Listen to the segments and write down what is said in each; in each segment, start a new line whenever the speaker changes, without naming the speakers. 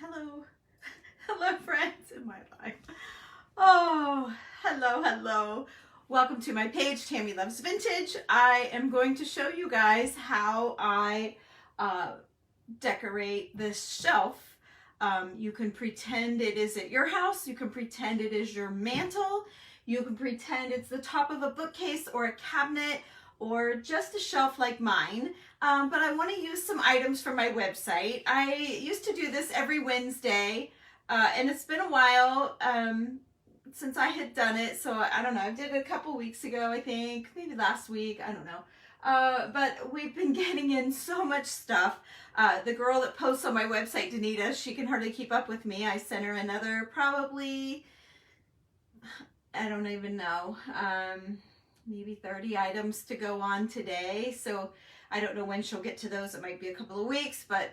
Hello. Hello, friends in my life. Oh, hello. Welcome to my page, Tammy Loves Vintage. I am going to show you guys how I decorate this shelf. You can pretend it is at your house. You can pretend it is your mantle. You can pretend it's the top of a bookcase or a cabinet or just a shelf like mine. But I want to use some items from my website. I used to do this every Wednesday, and it's been a while since I had done it. So I don't know, I did it a couple weeks ago, I think, maybe last week, I don't know. But we've been getting in so much stuff. The girl that posts on my website, Danita, she can hardly keep up with me. I sent her another probably, I don't even know, maybe 30 items to go on today. So I don't know when she'll get to those. It might be a couple of weeks, but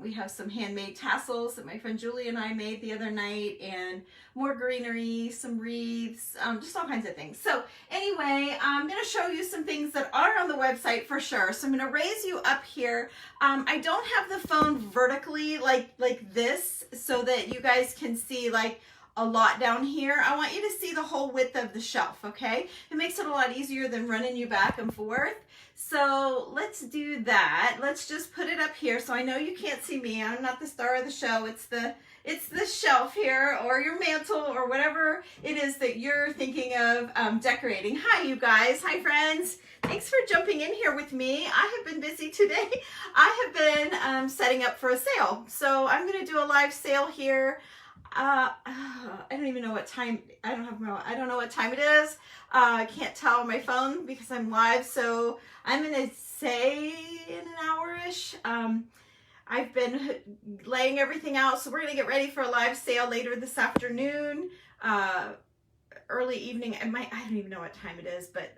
we have some handmade tassels that my friend Julie and I made the other night, and more greenery, some wreaths, just all kinds of things. So anyway, I'm going to show you some things that are on the website for sure. So I'm going to raise you up here. I don't have the phone vertically like this so that you guys can see like a lot down here. I want you to see the whole width of the shelf, okay? It makes it a lot easier than running you back and forth. So let's do that. Let's just put it up here. So I know you can't see me. I'm not the star of the show. It's the shelf here, or your mantle, or whatever it is that you're thinking of decorating. Hi, you guys. Hi, friends. Thanks for jumping in here with me. I have been busy today. I have been setting up for a sale. So I'm going to do a live sale here. I don't even know what time. I don't know what time it is. I can't tell on my phone because I'm live. So I'm going to say in an hour-ish. I've been laying everything out. So we're going to get ready for a live sale later this afternoon. Early evening. I don't even know what time it is, but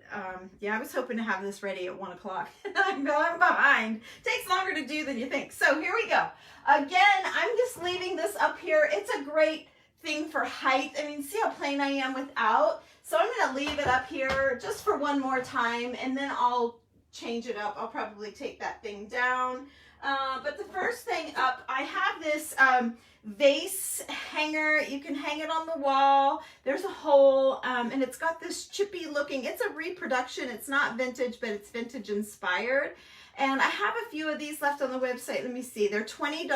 yeah, I was hoping to have this ready at 1 o'clock. I'm behind. Takes longer to do than you think. So here we go. Again, I'm just leaving this up here. It's a great thing for height. I mean, see how plain I am without? So I'm going to leave it up here just for one more time, and then I'll change it up. I'll probably take that thing down. But the first thing up, I have this vase hanger. You can hang it on the wall. There's a hole, and it's got this chippy looking, it's a reproduction. It's not vintage, but it's vintage inspired. And I have a few of these left on the website. Let me see. They're $20.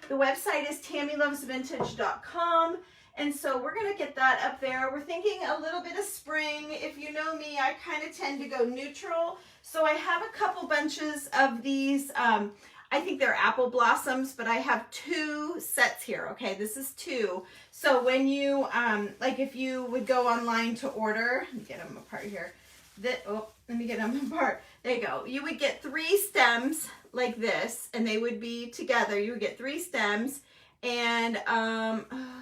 The website is tammylovesvintage.com. And so we're going to get that up there. We're thinking a little bit of spring. If you know me, I kind of tend to go neutral. So I have a couple bunches of these. I think they're apple blossoms, but I have 2 sets here. Okay, this is 2. So when you, like if you would go online to order, let me get them apart here. Let me get them apart. There you go. You would get 3 stems like this, and they would be together. You would get 3 stems, and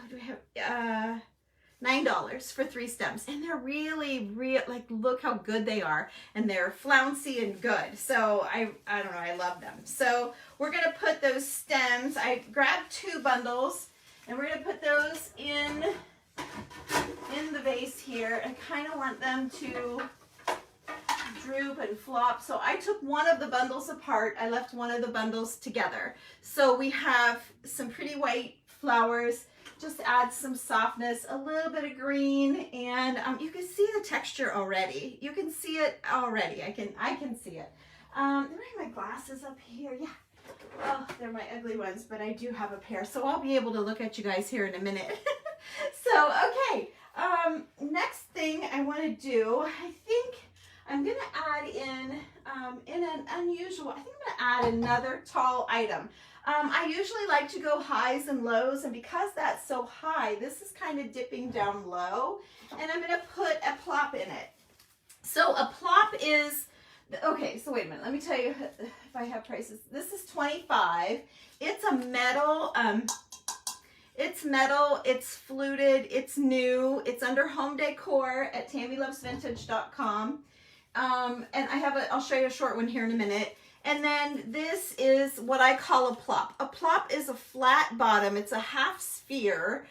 do we have $9 for 3 stems, and they're really like, look how good they are, and they're flouncy and good. So I don't know, I love them. So we're gonna put those stems. I grabbed 2 bundles, and we're gonna put those in the vase here. I kind of want them to droop and flop. So I took one of the bundles apart. I left one of the bundles together. So we have some pretty white flowers. Just add some softness, a little bit of green, and you can see the texture already. You can see it already. I can see it. There are my glasses up here. Yeah. Oh, they're my ugly ones, but I do have a pair, so I'll be able to look at you guys here in a minute. So, okay. Next thing I want to do, I think I'm going to add in an unusual, I think I'm going to add another tall item. I usually like to go highs and lows, and because that's so high, this is kind of dipping down low, and I'm going to put a plop in it. So a plop is, okay, so wait a minute, let me tell you if I have prices. This is $25. It's a metal, it's fluted, it's new, it's under home decor at tammylovesvintage.com. And I'll show you a short one here in a minute. And then this is what I call a plop. A plop is a flat bottom. It's a half sphere,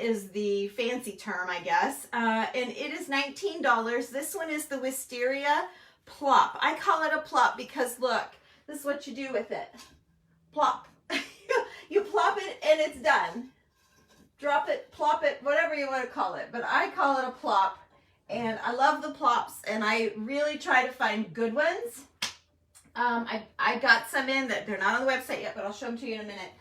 is the fancy term, I guess. And it is $19. This one is the Wisteria Plop. I call it a plop because look, this is what you do with it. Plop. You plop it and it's done. Drop it, plop it, whatever you want to call it. But I call it a plop. And I love the plops, and I really try to find good ones. I got some in that they're not on the website yet, but I'll show them to you in a minute.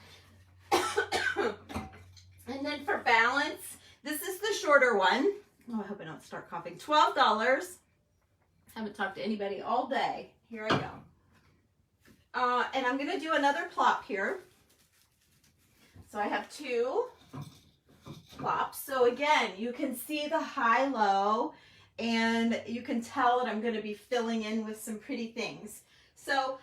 And then for balance, this is the shorter one. Oh, I hope I don't start coughing. $12. Haven't talked to anybody all day. Here I go. And I'm going to do another plop here. So I have two plops. So again, you can see the high-low, and you can tell that I'm going to be filling in with some pretty things. So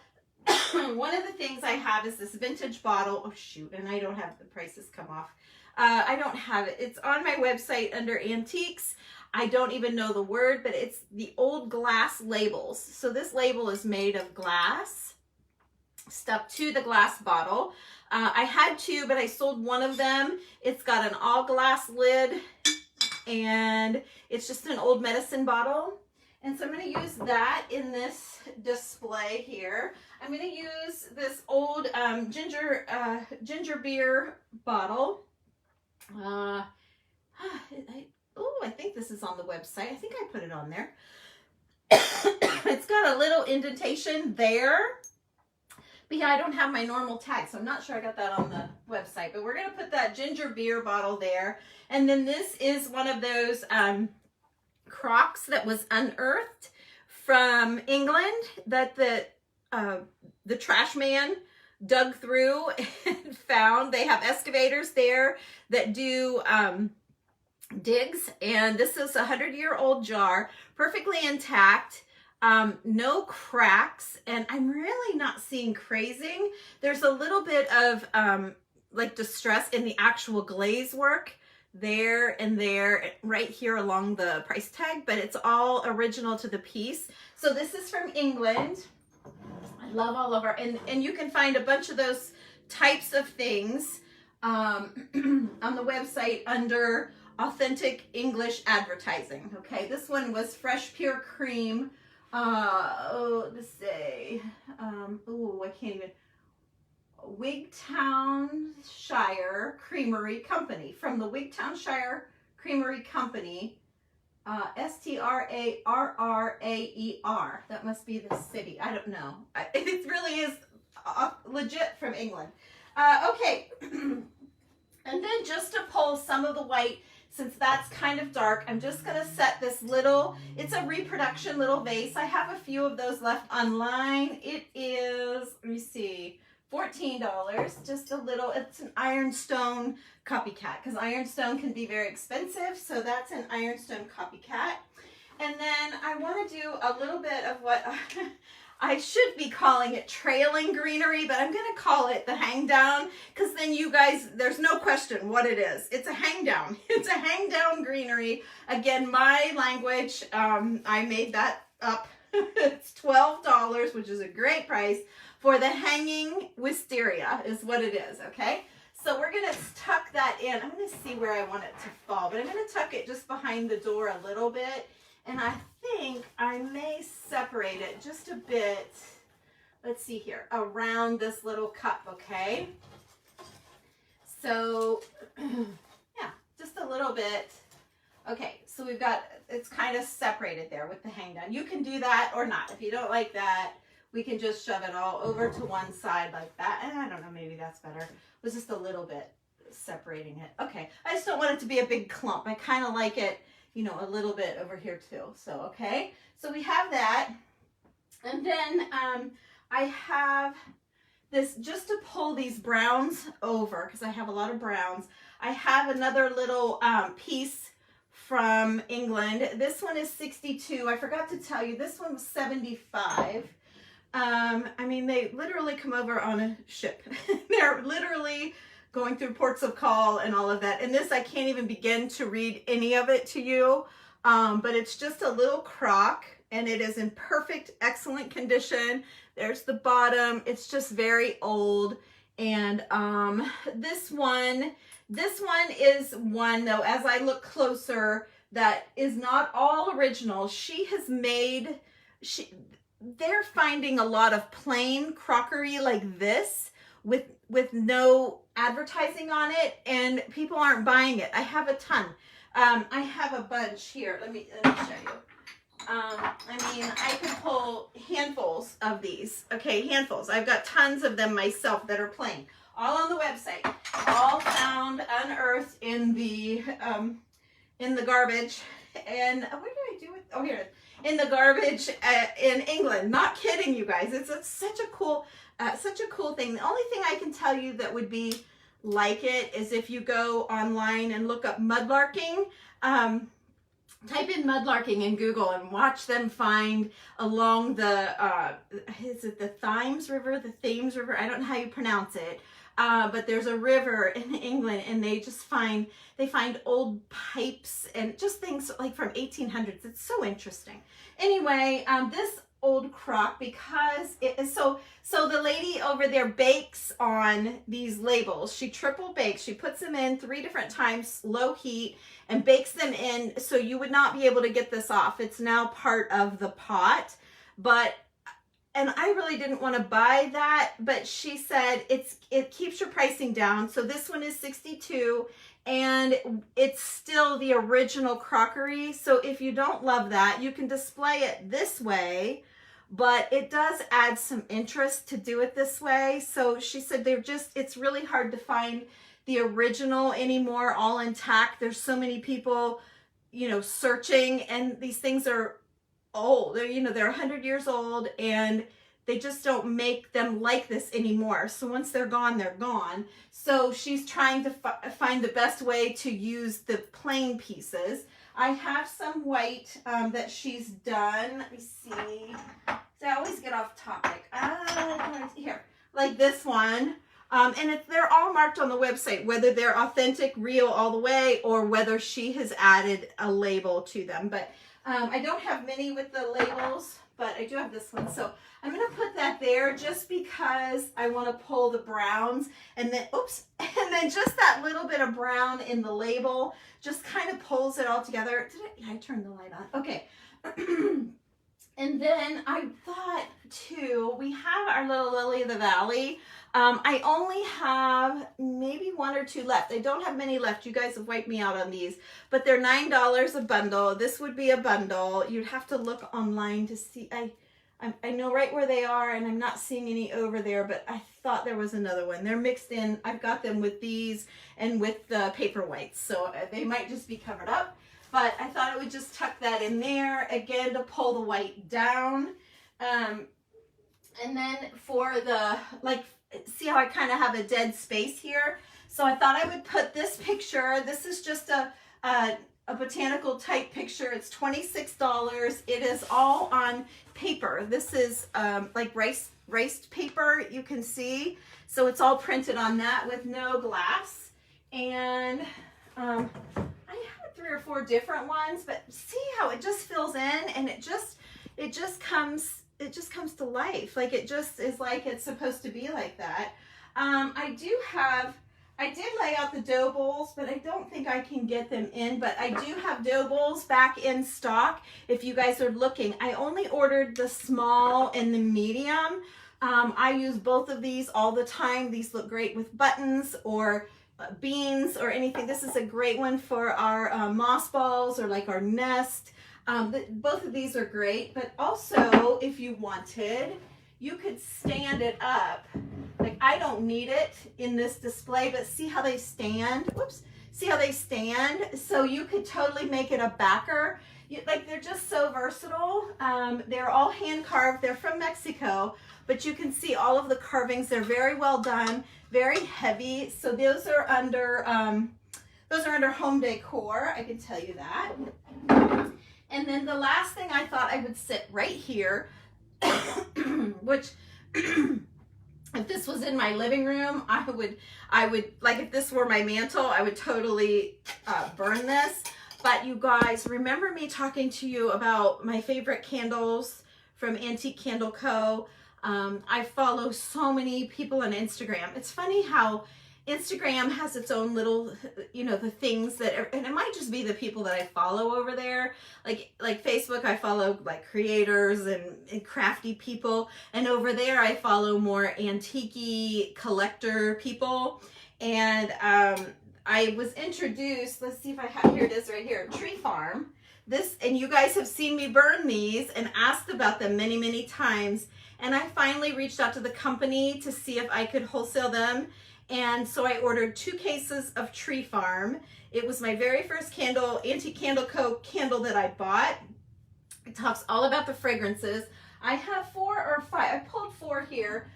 one of the things I have is this vintage bottle. Oh shoot, and I don't have the prices come off. I don't have it. It's on my website under antiques. I don't even know the word, but it's the old glass labels. So this label is made of glass stuck to the glass bottle. I had two, but I sold one of them. It's got an all glass lid, and it's just an old medicine bottle. And so I'm going to use that in this display here. I'm going to use this old ginger beer bottle. I think this is on the website. I think I put it on there. It's got a little indentation there. But yeah, I don't have my normal tag, so I'm not sure I got that on the website. But we're going to put that ginger beer bottle there. And then this is one of those crocks that was unearthed from England that the trash man dug through and found. They have excavators there that do digs, and this is a 100-year-old jar, perfectly intact, no cracks, and I'm really not seeing crazing. There's a little bit of like distress in the actual glaze work there and there, right here along the price tag, but it's all original to the piece. So this is from England. I love all of our, and you can find a bunch of those types of things on the website under authentic English advertising. Okay, this one was fresh pure cream. Let's say, I can't even. Wigtownshire Creamery Company, from the Wigtownshire Creamery Company, Strarraer. That must be the city. I don't know. It really is legit from England. Okay, and then just to pull some of the white, since that's kind of dark, I'm just going to set this little, it's a reproduction little vase. I have a few of those left online. It is, let me see, $14, just a little. It's an Ironstone copycat, because Ironstone can be very expensive, so that's an Ironstone copycat. And then I want to do a little bit of what I should be calling it trailing greenery, but I'm going to call it the hang down, because then you guys, there's no question what it is. It's a hang down. It's a hang down greenery. Again, my language, I made that up. It's $12, which is a great price for the hanging wisteria is what it is, okay? So we're going to tuck that in. I'm going to see where I want it to fall, but I'm going to tuck it just behind the door a little bit, and I think I may separate it just a bit, let's see here, around this little cup, okay? So, yeah, just a little bit. Okay, so we've got, it's kind of separated there with the hang down. You can do that or not. If you don't like that, we can just shove it all over to one side like that. And I don't know, maybe that's better. It was just a little bit separating it. Okay, I just don't want it to be a big clump. I kind of like it, you know, a little bit over here too. So, okay, so we have that. And then I have this, just to pull these browns over, because I have a lot of browns. I have another little piece from England. This one is 62. I forgot to tell you, this one was 75. I mean, they literally come over on a ship. They're literally going through ports of call and all of that. And this, I can't even begin to read any of it to you. But it's just a little crock, and it is in perfect, excellent condition. There's the bottom. It's just very old. And this one is one, though, as I look closer, that is not all original. She has made, they're finding a lot of plain crockery like this with no advertising on it, and people aren't buying it. I have a ton. I have a bunch here. Let me show you. I mean, I can pull handfuls of these. Okay, handfuls. I've got tons of them myself that are plain. All on the website. All found, unearthed in the garbage. And what did I do with? Oh, here it is. In the garbage in England. Not kidding, you guys. It's such a cool thing. The only thing I can tell you that would be like it is if you go online and look up mudlarking. Type in mudlarking in Google and watch them find along the, is it the Thames River? The Thames River? I don't know how you pronounce it. But there's a river in England, and they find old pipes and just things like from 1800s. It's so interesting. Anyway, this old crock, because it is so the lady over there bakes on these labels. She triple bakes. She puts them in 3 different times, low heat, and bakes them in, so you would not be able to get this off. It's now part of the pot, and I really didn't want to buy that, but she said it keeps your pricing down. So this one is $62, and it's still the original crockery. So if you don't love that, you can display it this way, but it does add some interest to do it this way. So she said it's really hard to find the original anymore, all intact. There's so many people, searching, and these things are old. They're 100 years old, and they just don't make them like this anymore. So once they're gone, they're gone. So she's trying to find the best way to use the plain pieces. I have some white that she's done. Let me see. I always get off topic. Here, like this one. And they're all marked on the website, whether they're authentic, real all the way, or whether she has added a label to them. But I don't have many with the labels, but I do have this one. So I'm going to put that there just because I want to pull the browns, and then, and then just that little bit of brown in the label just kind of pulls it all together. I turned the light on. Okay. And then I thought too, we have our little lily of the valley. I only have maybe 1 or 2 left. I don't have many left. You guys have wiped me out on these, but they're $9 a bundle. This would be a bundle. You'd have to look online to see. I know right where they are, and I'm not seeing any over there, but I thought there was another one. They're mixed in. I've got them with these and with the paper whites, so they might just be covered up. But I thought I would just tuck that in there, again, to pull the white down. And then for the, see how I kind of have a dead space here? So I thought I would put this picture. This is just a botanical type picture. It's $26. It is all on paper. This is like riced paper, you can see. So it's all printed on that with no glass. And I have 3 or 4 different ones, but see how it just fills in, and it just comes to life. Like it just is like it's supposed to be like that. I did lay out the dough bowls, but I don't think I can get them in, but I do have dough bowls back in stock if you guys are looking. I only ordered the small and the medium. I use both of these all the time. These look great with buttons or beans or anything. This is a great one for our moss balls or like our nest. Both of these are great, but also if you wanted, you could stand it up. Like I don't need it in this display, but see how they stand? Whoops. See how they stand? So you could totally make it a backer. Like they're just so versatile. They're all hand carved. They're from Mexico, but you can see all of the carvings. They're very well done, very heavy. So those are under home decor. I can tell you that. And then the last thing I thought I would sit right here, which if this was in my living room, I would like if this were my mantle, I would totally burn this. But you guys, remember me talking to you about my favorite candles from Antique Candle Co. I follow so many people on Instagram. It's funny how Instagram has its own little, you know, the things that are, and it might just be the people that I follow over there. Like Facebook, I follow like creators and crafty people. And over there, I follow more antique collector people. And I was introduced, let's see if I have, here it is right here, Tree Farm. This, and you guys have seen me burn these and asked about them many, many times. And I finally reached out to the company to see if I could wholesale them. And so I ordered 2 cases of Tree Farm. It was my very first candle, Antique Candle Co. candle that I bought. It talks all about the fragrances. I have 4 or 5, I pulled 4 here.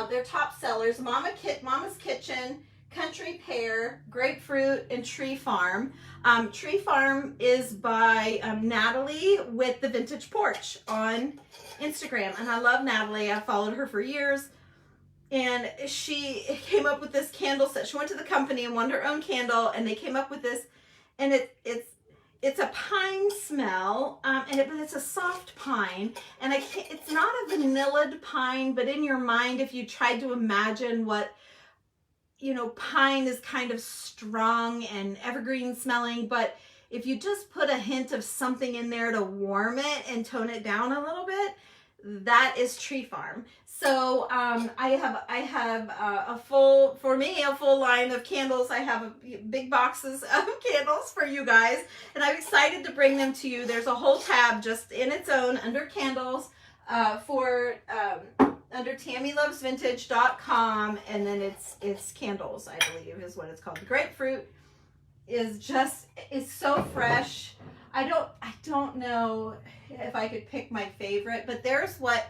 They're top sellers, Mama's Kitchen, Country Pear, Grapefruit, and Tree Farm. Tree Farm is by Natalie with the Vintage Porch on Instagram. And I love Natalie. I followed her for years. And she came up with this candle set. She went to the company and wanted her own candle, and they came up with this. And it's a pine smell, and it's a soft pine. And it's not a vanilla'd pine, but in your mind, if you tried to imagine what, you know, pine is kind of strong and evergreen smelling, but if you just put a hint of something in there to warm it and tone it down a little bit, that is Tree Farm. So I have a full line of candles. I have big boxes of candles for you guys, and I'm excited to bring them to you. There's a whole tab just in its own under candles under TammyLovesVintage.com, and then it's candles, I believe is what it's called. The grapefruit is so fresh. I don't know if I could pick my favorite, but there's what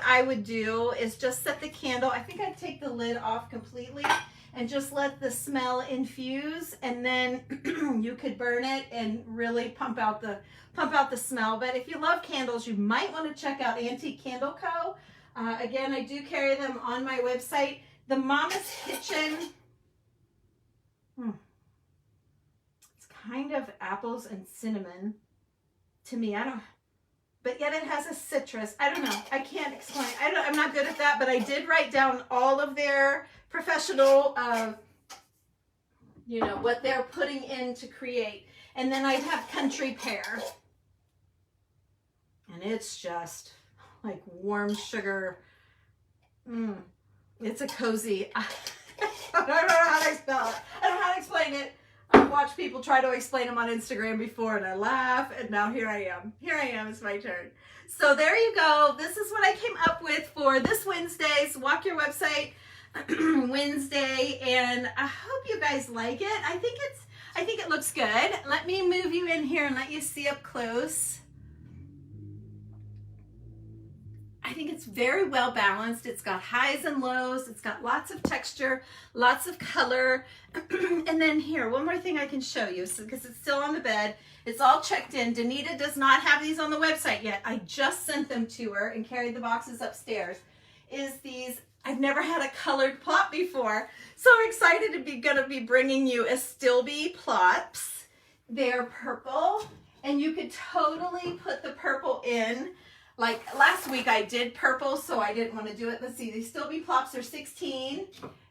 I would do is just set the candle. I think I'd take the lid off completely and just let the smell infuse, and then you could burn it and really pump out the smell. But if you love candles, you might want to check out Antique Candle Co. Again, I do carry them on my website. The Mama's Kitchen. It's kind of apples and cinnamon to me. But yet it has a citrus. I don't know. I can't explain. I'm not good at that, but I did write down all of their professional, you know, what they're putting in to create. And then I have Country Pear. And it's just like warm sugar. It's a cozy. I don't know how to spell it. I don't know how to explain it. I've watched people try to explain them on Instagram before, and I laugh, and now here I am. It's my turn. So there you go. This is what I came up with for this Wednesday's Walk Your Website Wednesday, and I hope you guys like it. I think it looks good. Let me move you in here and let you see up close. I think it's very well balanced. It's got highs and lows. It's got lots of texture, lots of color. And then here, one more thing I can show you, because it's still on the bed. It's all checked in. Danita does not have these on the website yet. I just sent them to her and carried the boxes upstairs. I've never had a colored plot before. So I'm excited to be bringing you a Stilby plops. They're purple, and you could totally put the purple in. Like last week I did purple, so I didn't want to do it. Let's see, these Stilby plops are 16.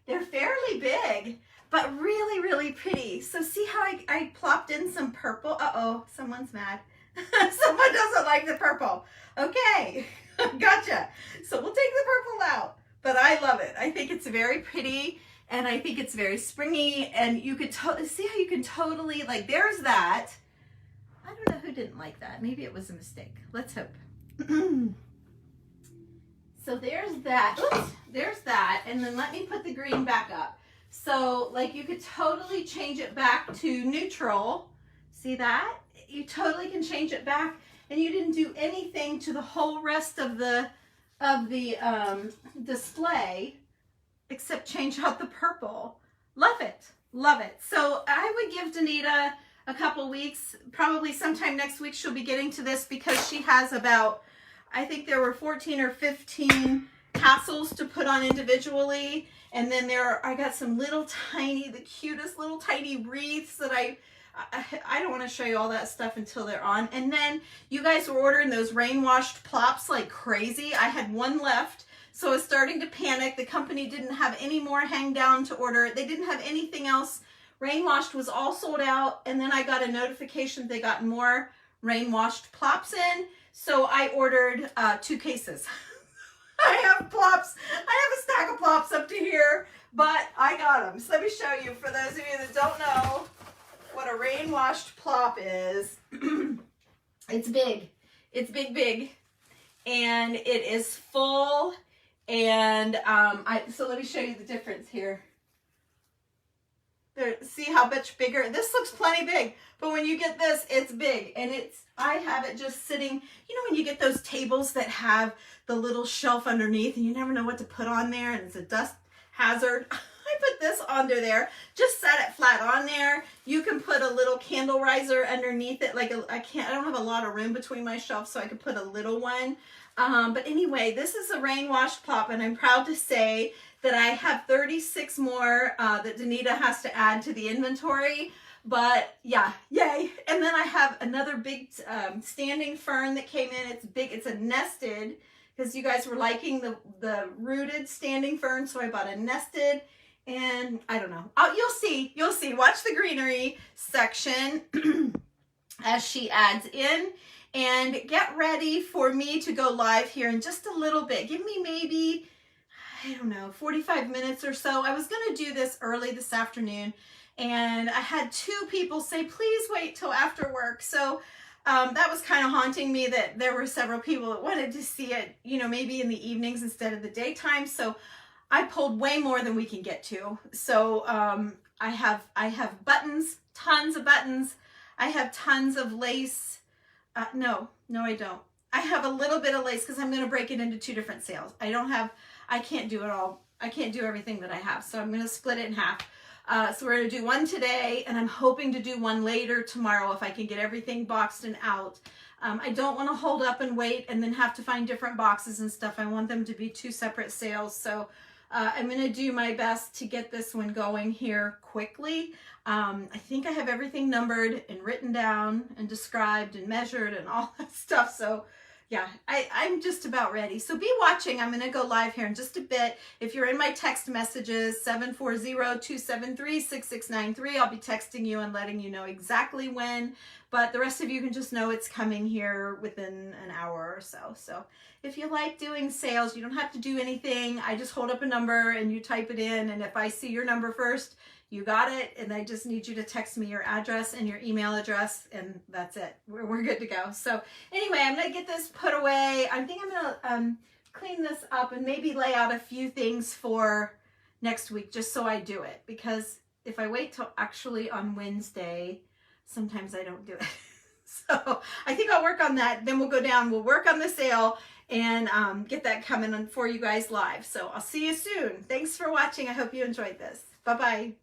They're fairly big, but really, really pretty. So see how I plopped in some purple? Uh-oh, someone's mad. Someone doesn't like the purple. Okay, gotcha. So we'll take the purple out, but I love it. I think it's very pretty, and I think it's very springy, and you could see how you can totally, like, there's that. I don't know who didn't like that. Maybe it was a mistake. Let's hope. So there's that. Oops, there's that. And then let me put the green back up. So like you could totally change it back to neutral. See that? You totally can change it back, and you didn't do anything to the whole rest of the display except change out the purple. Love it. Love it. So I would give Danita a couple weeks, probably sometime next week she'll be getting to this, because she has about, I think there were 14 or 15 tassels to put on individually. And then I got some little tiny, the cutest little tiny wreaths that I don't want to show you all that stuff until they're on. And then you guys were ordering those rain-washed plops like crazy. I had one left. So I was starting to panic. The company didn't have any more hang down to order. They didn't have anything else. Rainwashed was all sold out. And then I got a notification they got more Rainwashed Plops in. So I ordered 2 cases. I have plops. I have a stack of plops up to here, but I got them. So let me show you, for those of you that don't know what a Rainwashed Plop is. It's big. It's big, big. And it is full. And so let me show you the difference here. There, see how much bigger? This looks plenty big, but when you get this, it's big. And I have it just sitting, you know, when you get those tables that have the little shelf underneath and you never know what to put on there and it's a dust hazard. I put this under there, just set it flat on there. You can put a little candle riser underneath it. Like I don't have a lot of room between my shelves, so I could put a little one. But anyway, this is a Rainwash Plop, and I'm proud to say that I have 36 more that Danita has to add to the inventory. But yeah, yay. And then I have another big standing fern that came in. It's big. It's a nested, because you guys were liking the rooted standing fern. So I bought a nested, and I don't know. Oh, you'll see. Watch the greenery section as she adds in. And get ready for me to go live here in just a little bit. Give me maybe, I don't know, 45 minutes or so. I was going to do this early this afternoon, and I had 2 people say, please wait till after work. So that was kind of haunting me, that there were several people that wanted to see it, you know, maybe in the evenings instead of the daytime. So I pulled way more than we can get to. So I have buttons, tons of buttons. I have tons of lace. No, I don't. I have a little bit of lace because I'm going to break it into 2 different sales. I can't do it all. I can't do everything that I have. So I'm going to split it in half. So we're going to do one today, and I'm hoping to do one later tomorrow if I can get everything boxed and out. I don't want to hold up and wait and then have to find different boxes and stuff. I want them to be 2 separate sales. So I'm going to do my best to get this one going here quickly. I think I have everything numbered and written down and described and measured and all that stuff. So yeah, I'm just about ready. So be watching. I'm going to go live here in just a bit. If you're in my text messages, 740-273-6693, I'll be texting you and letting you know exactly when. But the rest of you can just know it's coming here within an hour or so. So if you like doing sales, you don't have to do anything. I just hold up a number and you type it in. And if I see your number first, you got it. And I just need you to text me your address and your email address, and that's it. We're good to go. So anyway, I'm going to get this put away. I think I'm going to clean this up and maybe lay out a few things for next week, just so I do it. Because if I wait till actually on Wednesday, sometimes I don't do it. So I think I'll work on that. Then we'll go down, we'll work on the sale and get that coming on for you guys live. So I'll see you soon. Thanks for watching. I hope you enjoyed this. Bye-bye.